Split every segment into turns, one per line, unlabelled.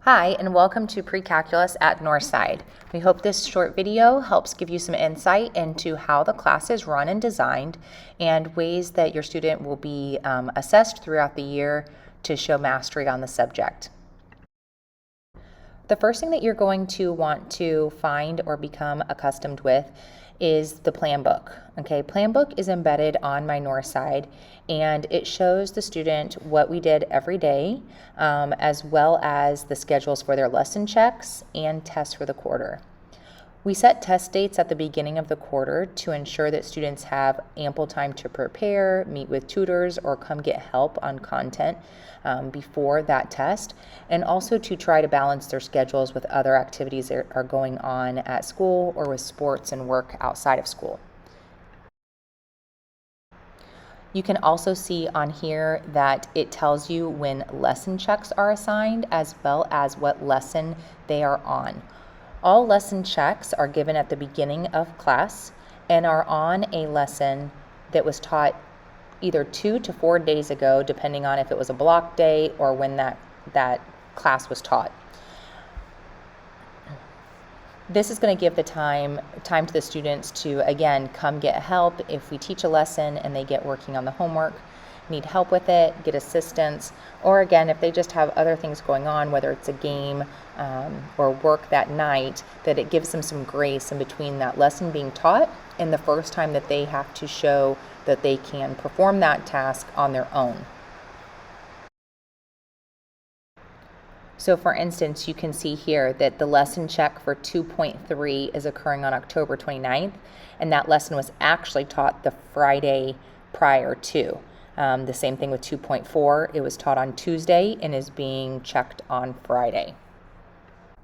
Hi, and welcome to PreCalculus at Northside. We hope this short video helps give you some insight into how the class is run and designed and ways that your student will be assessed throughout the year to show mastery on the subject. The first thing that you're going to want to find or become accustomed with is the plan book. Okay, plan book is embedded on my Northside, and it shows the student what we did every day, as well as the schedules for their lesson checks and tests for the quarter. We set test dates at the beginning of the quarter to ensure that students have ample time to prepare, meet with tutors, or come get help on content before that test, and also to try to balance their schedules with other activities that are going on at school or with sports and work outside of school. You can also see on here that it tells you when lesson checks are assigned as well as what lesson they are on. All lesson checks are given at the beginning of class and are on a lesson that was taught either 2 to 4 days ago, depending on if it was a block day or when that class was taught. This is going to give the time to the students to, again, come get help if we teach a lesson and they get working on the homework, need help with it, get assistance, or again, if they just have other things going on, whether it's a game or work that night, that it gives them some grace in between that lesson being taught and the first time that they have to show that they can perform that task on their own. So for instance, you can see here that the lesson check for 2.3 is occurring on October 29th, and that lesson was actually taught the Friday prior to. The same thing with 2.4, it was taught on Tuesday and is being checked on Friday.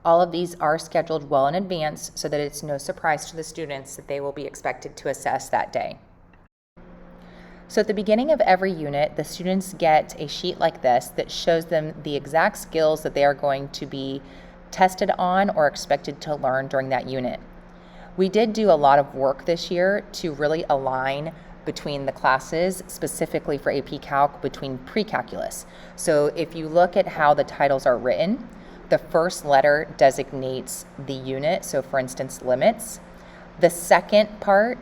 All of these are scheduled well in advance so that it's no surprise to the students that they will be expected to assess that day. So at the beginning of every unit, the students get a sheet like this that shows them the exact skills that they are going to be tested on or expected to learn during that unit. We did do a lot of work this year to really align between the classes, specifically for AP Calc, between PreCalculus. So if you look at how the titles are written, the first letter designates the unit, so for instance, limits. The second part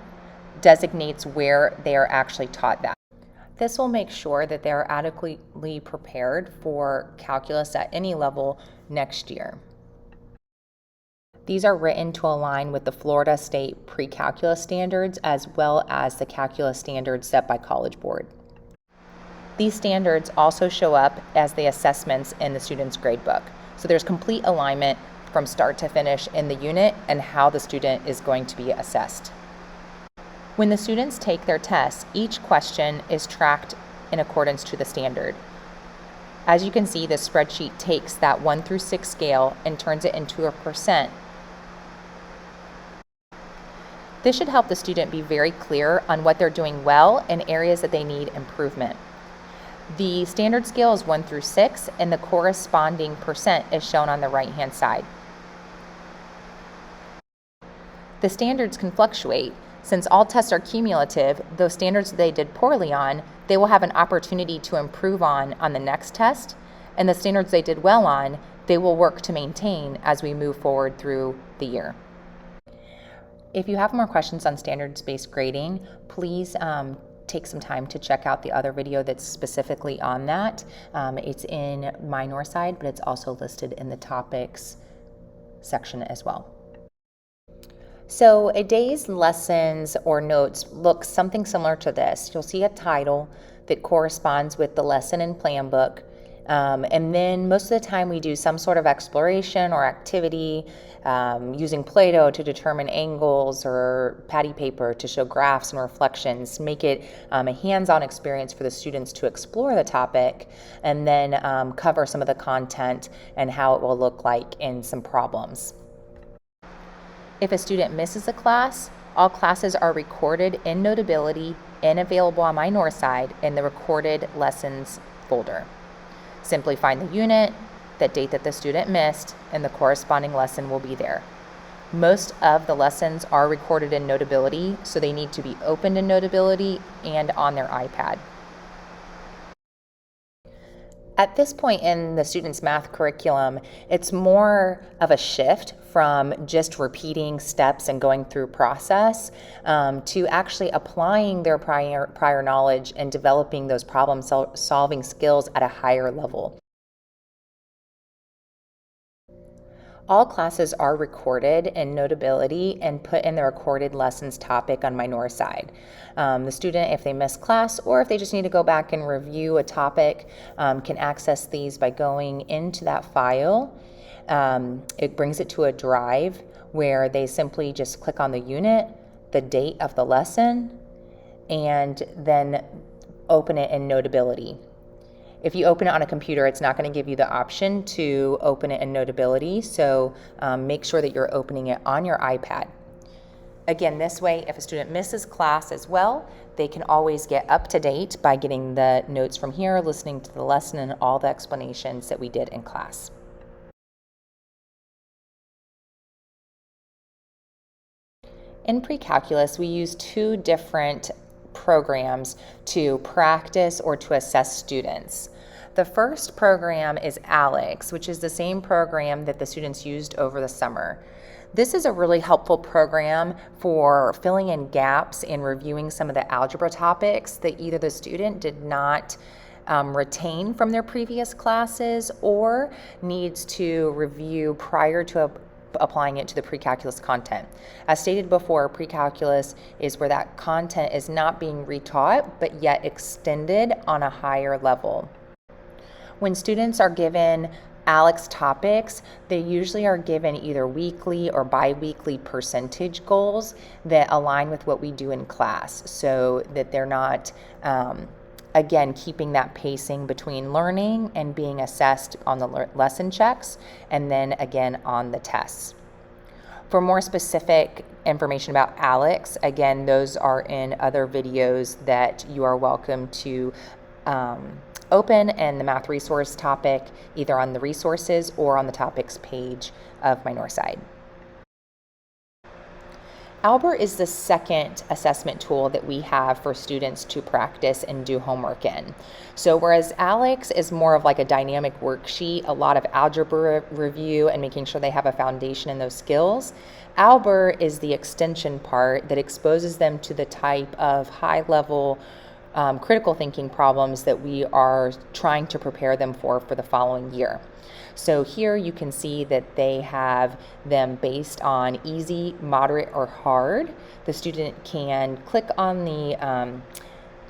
designates where they are actually taught that. This will make sure that they're adequately prepared for calculus at any level next year. These are written to align with the Florida State pre-calculus standards as well as the calculus standards set by College Board. These standards also show up as the assessments in the student's gradebook. So there's complete alignment from start to finish in the unit and how the student is going to be assessed. When the students take their tests, each question is tracked in accordance to the standard. As you can see, the spreadsheet takes that 1 through 6 scale and turns it into a percent. This should help the student be very clear on what they're doing well and areas that they need improvement. The standard scale is 1 through 6, and the corresponding percent is shown on the right-hand side. The standards can fluctuate. Since all tests are cumulative, those standards that they did poorly on, they will have an opportunity to improve on the next test, and the standards they did well on, they will work to maintain as we move forward through the year. If you have more questions on standards-based grading, please take some time to check out the other video that's specifically on that. It's in my Northside, but it's also listed in the topics section as well. So a day's lessons or notes look something similar to this. You'll see a title that corresponds with the lesson and plan book. And then most of the time we do some sort of exploration or activity using Play-Doh to determine angles or patty paper to show graphs and reflections, make it a hands-on experience for the students to explore the topic, and then cover some of the content and how it will look like in some problems. If a student misses a class, all classes are recorded in Notability and available on my Northside in the Recorded Lessons folder. Simply find the unit, the date that the student missed, and the corresponding lesson will be there. Most of the lessons are recorded in Notability, so they need to be opened in Notability and on their iPad. At this point in the student's math curriculum, it's more of a shift from just repeating steps and going through process to actually applying their prior knowledge and developing those problem solving skills at a higher level. All classes are recorded in Notability and put in the recorded lessons topic on my North side. The student, if they miss class or if they just need to go back and review a topic, can access these by going into that file. It brings it to a drive where they simply just click on the unit, the date of the lesson, and then open it in Notability. If you open it on a computer, it's not going to give you the option to open it in Notability, so make sure that you're opening it on your iPad. Again, this way, if a student misses class as well, they can always get up to date by getting the notes from here, listening to the lesson and all the explanations that we did in class. In PreCalculus, we use two different programs to practice or to assess students. The first program is ALEX, which is the same program that the students used over the summer. This is a really helpful program for filling in gaps and reviewing some of the algebra topics that either the student did not retain from their previous classes or needs to review prior to applying it to the PreCalculus content. As stated before, PreCalculus is where that content is not being retaught, but yet extended on a higher level. When students are given ALEX topics, they usually are given either weekly or bi-weekly percentage goals that align with what we do in class, so that they're not again, keeping that pacing between learning and being assessed on the lesson checks, and then again on the tests. For more specific information about ALEX, again, those are in other videos that you are welcome to open in the math resource topic, either on the resources or on the topics page of my North side. Albert is the second assessment tool that we have for students to practice and do homework in. So whereas ALEX is more of like a dynamic worksheet, a lot of algebra review and making sure they have a foundation in those skills, Albert is the extension part that exposes them to the type of high-level critical thinking problems that we are trying to prepare them for the following year. So here you can see that they have them based on easy, moderate, or hard. The student can click on the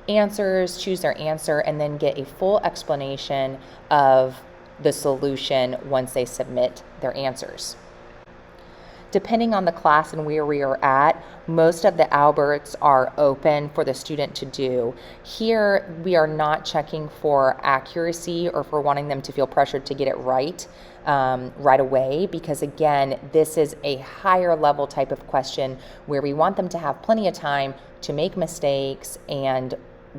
answers, choose their answer, and then get a full explanation of the solution once they submit their answers. Depending on the class and where we are at, most of the Alberts are open for the student to do. Here, we are not checking for accuracy or for wanting them to feel pressured to get it right away, because again, this is a higher level type of question where we want them to have plenty of time to make mistakes and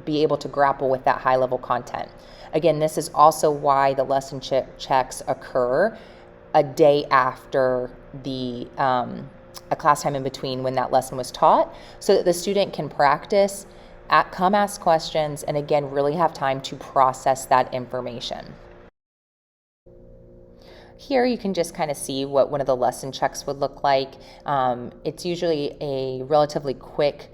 be able to grapple with that high level content. Again, this is also why the lesson checks occur a day after the a class time in between when that lesson was taught, so that the student can practice, come ask questions, and again really have time to process that information. Here you can just kind of see what one of the lesson checks would look like. It's usually a relatively quick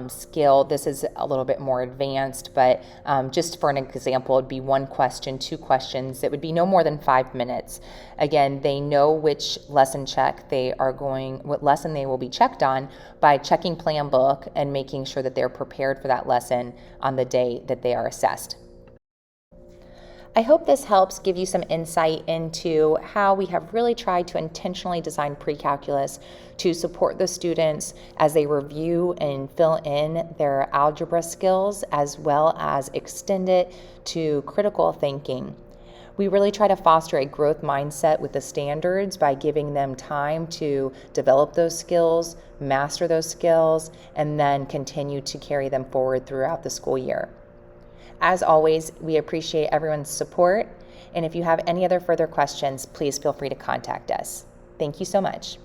skill. This is a little bit more advanced, but just for an example, it'd be one question, two questions. It would be no more than 5 minutes. Again, they know which lesson check what lesson they will be checked on by checking plan book and making sure that they're prepared for that lesson on the day that they are assessed. I hope this helps give you some insight into how we have really tried to intentionally design PreCalculus to support the students as they review and fill in their algebra skills, as well as extend it to critical thinking. We really try to foster a growth mindset with the standards by giving them time to develop those skills, master those skills, and then continue to carry them forward throughout the school year. As always, we appreciate everyone's support, and if you have any other further questions, please feel free to contact us. Thank you so much.